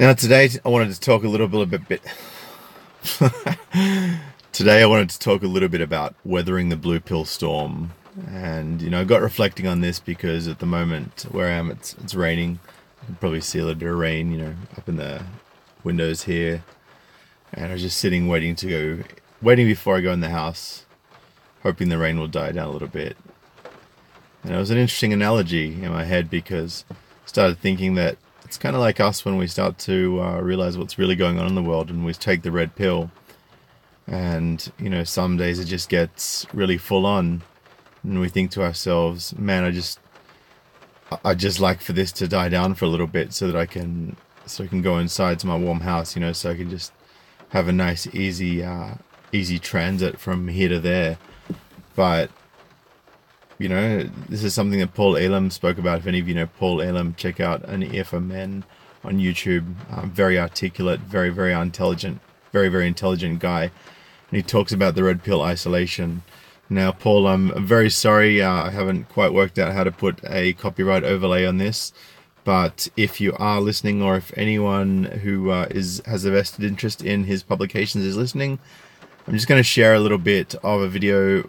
Now today I wanted to talk a little bit today I wanted to talk a little bit about weathering the blue pill storm. And I got reflecting on this because at the moment where I am it's raining. You can probably see a little bit of rain, up in the windows here. And I was just sitting waiting before I go in the house, hoping the rain will die down a little bit. And it was an interesting analogy in my head because I started thinking that it's kind of like us when we start to realize what's really going on in the world and we take the red pill. And, some days it just gets really full on and we think to ourselves, man, I just like for this to die down for a little bit so that I can go inside to my warm house, so I can just have a nice, easy transit from here to there. But this is something that Paul Elam spoke about. If any of you know Paul Elam, check out An Ear for Men on YouTube. Very articulate, very, very intelligent, very, very intelligent guy. And he talks about the red pill isolation. Now, Paul, I'm very sorry. I haven't quite worked out how to put a copyright overlay on this. But if you are listening, or if anyone who has a vested interest in his publications is listening, I'm just going to share a little bit of a video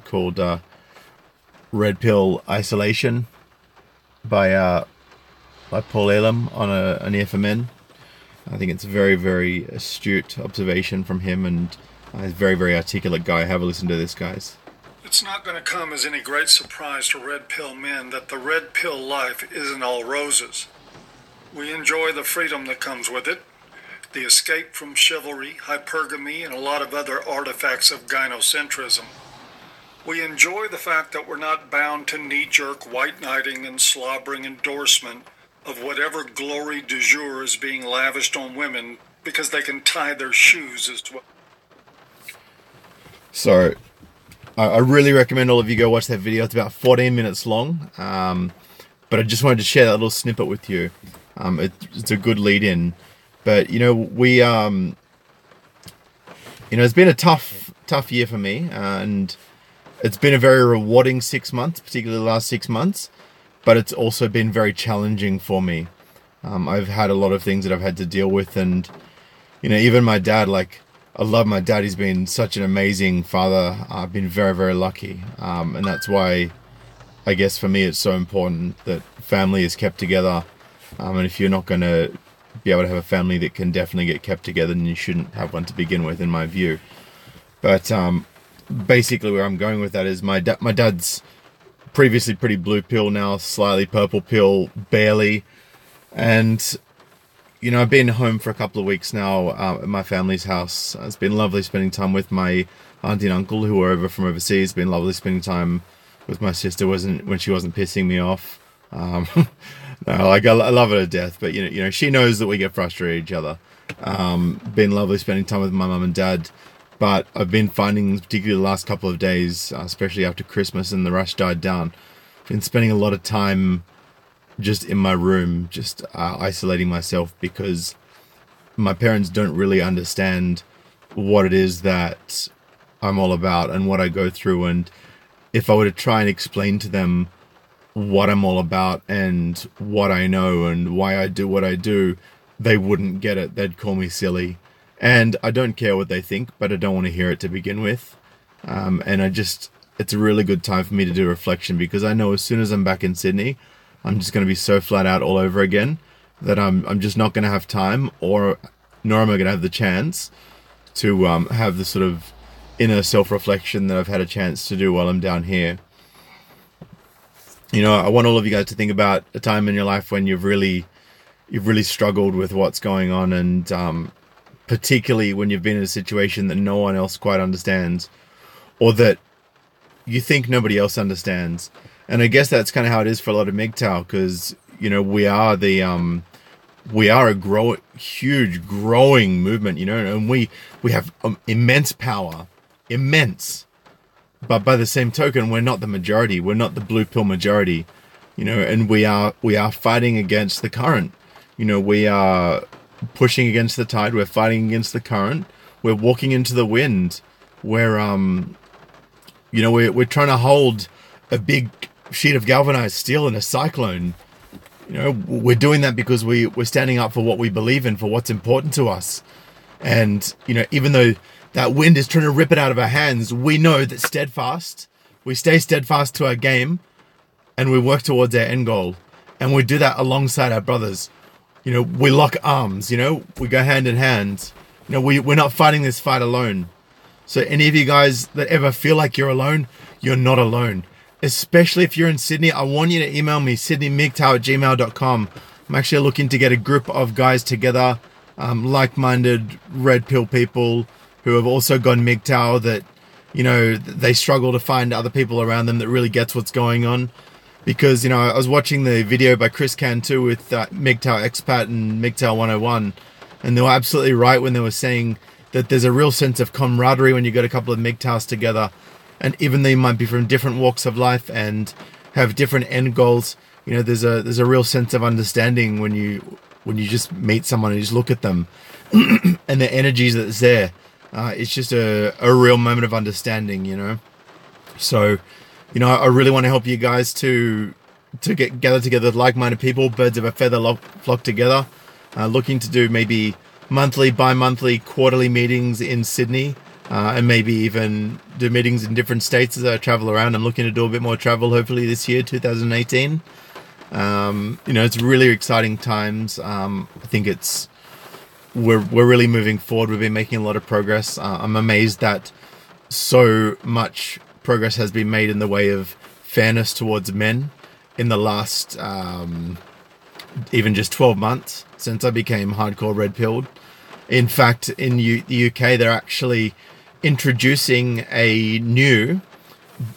called Red Pill Isolation by Paul Elam on An Ear for Men. I think it's a very, very astute observation from him, and he's a very, very articulate guy. Have a listen to this, guys. It's not going to come as any great surprise to red pill men that the red pill life isn't all roses. We enjoy the freedom that comes with it, the escape from chivalry, hypergamy, and a lot of other artifacts of gynocentrism. We enjoy the fact that we're not bound to knee-jerk white knighting and slobbering endorsement of whatever glory du jour is being lavished on women because they can tie their shoes as well. So, I really recommend all of you go watch that video. It's about 14 minutes long, but I just wanted to share that little snippet with you. It's a good lead-in, but it's been a tough year for me, and it's been a very rewarding 6 months, particularly the last 6 months, but it's also been very challenging for me. I've had a lot of things that I've had to deal with, and even my dad, I love my dad. He's been such an amazing father. I've been very, very lucky. And that's why, I guess for me, it's so important that family is kept together. And if you're not going to be able to have a family that can definitely get kept together, then you shouldn't have one to begin with, in my view. But basically where I'm going with that is my dad's previously pretty blue pill, now slightly purple pill, barely. And I've been home for a couple of weeks now at my family's house. It's been lovely spending time with my auntie and uncle who are over from overseas. It's been lovely spending time with my sister when she wasn't pissing me off. No, I love her to death, but she knows that we get frustrated at each other. Been lovely spending time with my mum and dad, but I've been finding, particularly the last couple of days, especially after Christmas and the rush died down, been spending a lot of time just in my room, just isolating myself, because my parents don't really understand what it is that I'm all about and what I go through. And if I were to try and explain to them what I'm all about and what I know and why I do what I do, they wouldn't get it. They'd call me silly. And I don't care what they think, but I don't want to hear it to begin with. It's a really good time for me to do reflection, because I know as soon as I'm back in Sydney, I'm just going to be so flat out all over again that I'm just not going to have time, nor am I going to have the chance to have the sort of inner self-reflection that I've had a chance to do while I'm down here. I want all of you guys to think about a time in your life when you've really struggled with what's going on, and particularly when you've been in a situation that no one else quite understands, or that you think nobody else understands. And I guess that's kind of how it is for a lot of MGTOW, because we are a huge growing movement, and we have immense power, immense. But by the same token, we're not the majority. We're not the blue pill majority, and we are fighting against the current. We are pushing against the tide. We're fighting against the current. We're walking into the wind. We're trying to hold a big sheet of galvanized steel in a cyclone, You know, we're doing that because we're standing up for what we believe in, for what's important to us. And, you know, even though that wind is trying to rip it out of our hands, we know that we stay steadfast to our game, and we work towards our end goal. And we do that alongside our brothers. You know, we lock arms, you know, we go hand in hand. You know, we're not fighting this fight alone. So any of you guys that ever feel like you're alone, you're not alone. Especially if you're in Sydney, I want you to email me, SydneyMGTOW@gmail.com. I'm actually looking to get a group of guys together, like-minded red pill people who have also gone MGTOW, that, you know, they struggle to find other people around them that really gets what's going on. Because, you know, I was watching the video by Chris Cantu with MGTOW Expat and MGTOW 101, and they were absolutely right when they were saying that there's a real sense of camaraderie when you get a couple of MGTOWs together. And even though you might be from different walks of life and have different end goals, you know, there's a real sense of understanding when you just meet someone and you just look at them and the energies that's there. It's just a real moment of understanding, you know. So, you know, I really want to help you guys to gather together with like-minded people, birds of a feather flock together. Looking to do maybe monthly, bi-monthly, quarterly meetings in Sydney, and maybe even do meetings in different states as I travel around. I'm looking to do a bit more travel hopefully this year, 2018. You know, it's really exciting times. I think we're really moving forward. We've been making a lot of progress. I'm amazed that so much progress has been made in the way of fairness towards men in the last even just 12 months since I became hardcore red pilled. In fact, in the UK, they're actually introducing a new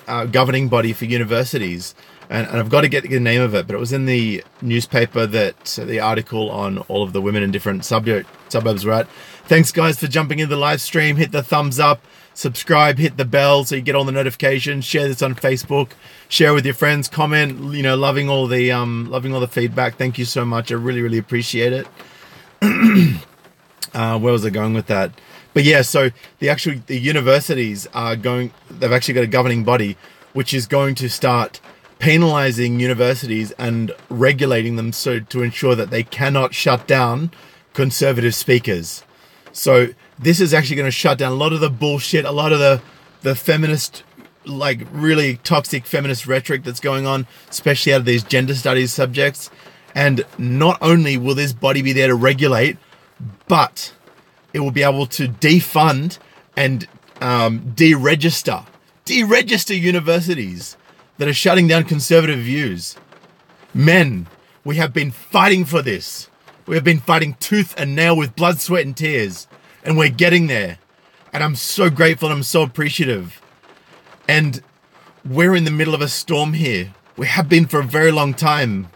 governing body for universities. And I've got to get the name of it, but it was in the newspaper that the article on all of the women in different suburbs were at. Thanks, guys, for jumping into the live stream. Hit the thumbs up, subscribe, hit the bell so you get all the notifications. Share this on Facebook, share with your friends, comment. You know, loving all the feedback. Thank you so much. I really, really appreciate it. Where was I going with that? But yeah, so the universities they've actually got a governing body which is going to start penalizing universities and regulating them so to ensure that they cannot shut down conservative speakers. So this is actually going to shut down a lot of the bullshit, a lot of the feminist, like really toxic feminist rhetoric that's going on, especially out of these gender studies subjects. And not only will this body be there to regulate, but it will be able to defund and deregister universities that are shutting down conservative views. Men, we have been fighting for this. We have been fighting tooth and nail with blood, sweat, and tears. And we're getting there. And I'm so grateful and I'm so appreciative. And we're in the middle of a storm here. We have been for a very long time.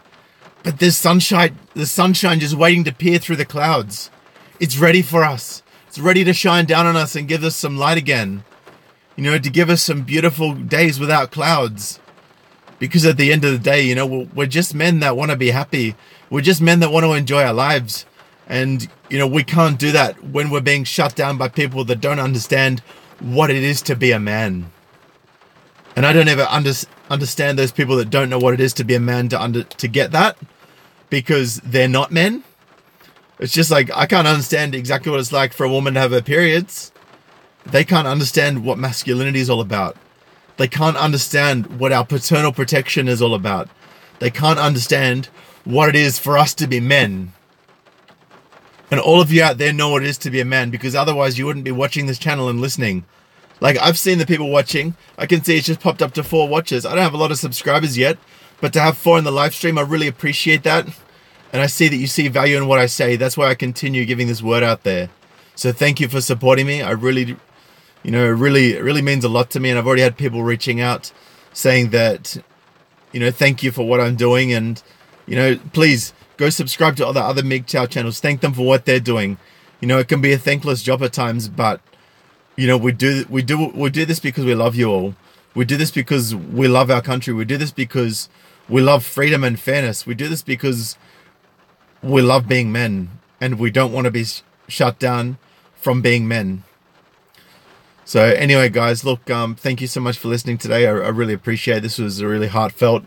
But there's sunshine just waiting to peer through the clouds. It's ready for us. It's ready to shine down on us and give us some light again. You know, to give us some beautiful days without clouds. Because at the end of the day, you know, we're just men that want to be happy. We're just men that want to enjoy our lives. And, you know, we can't do that when we're being shut down by people that don't understand what it is to be a man. And I don't ever understand those people that don't know what it is to be a man to get that. Because they're not men. It's just like, I can't understand exactly what it's like for a woman to have her periods. They can't understand what masculinity is all about. They can't understand what our paternal protection is all about. They can't understand what it is for us to be men. And all of you out there know what it is to be a man, because otherwise you wouldn't be watching this channel and listening. Like, I've seen the people watching. I can see it's just popped up to 4 watchers. I don't have a lot of subscribers yet, but to have 4 in the live stream, I really appreciate that. And I see that you see value in what I say. That's why I continue giving this word out there. So thank you for supporting me. I really, you know, it really means a lot to me. And I've already had people reaching out saying that, you know, thank you for what I'm doing. And, you know, please go subscribe to all the other MGTOW channels. Thank them for what they're doing. You know, it can be a thankless job at times, but, you know, we do this because we love you all. We do this because we love our country. We do this because we love freedom and fairness. We do this because we love being men, and we don't want to be shut down from being men. So anyway, guys, look, thank you so much for listening today. I really appreciate it. This was a really heartfelt,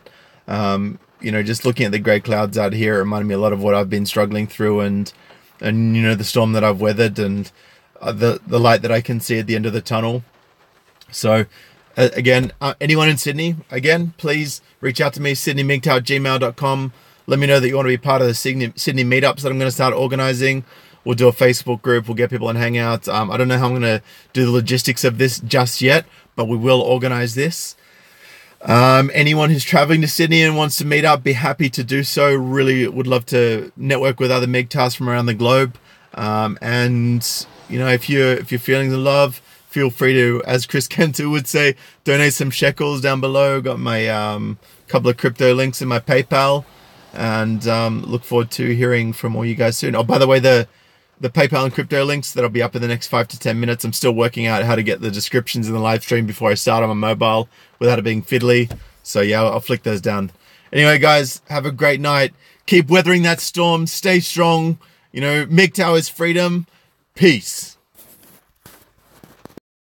you you know, just looking at the grey clouds out here, it reminded me a lot of what I've been struggling through, and you know, the storm that I've weathered, and the light that I can see at the end of the tunnel. So again, anyone in Sydney, again, please reach out to me, SydneyMGTOW@gmail.com. Let me know that you want to be part of the Sydney meetups that I'm going to start organizing. We'll do a Facebook group. We'll get people in Hangouts. I don't know how I'm going to do the logistics of this just yet, but we will organize this. Anyone who's traveling to Sydney and wants to meet up, be happy to do so. Really would love to network with other MGTOWs from around the globe. And you know, if you're feeling the love, feel free to, as Chris Kenter would say, donate some shekels down below. Got my couple of crypto links in my PayPal, and look forward to hearing from all you guys soon. Oh, by the way, the PayPal and crypto links that'll be up in the next 5 to 10 minutes. I'm still working out how to get the descriptions in the live stream before I start on my mobile without it being fiddly. So yeah, I'll flick those down. Anyway, guys, have a great night. Keep weathering that storm. Stay strong. You know, MGTOW is freedom. Peace.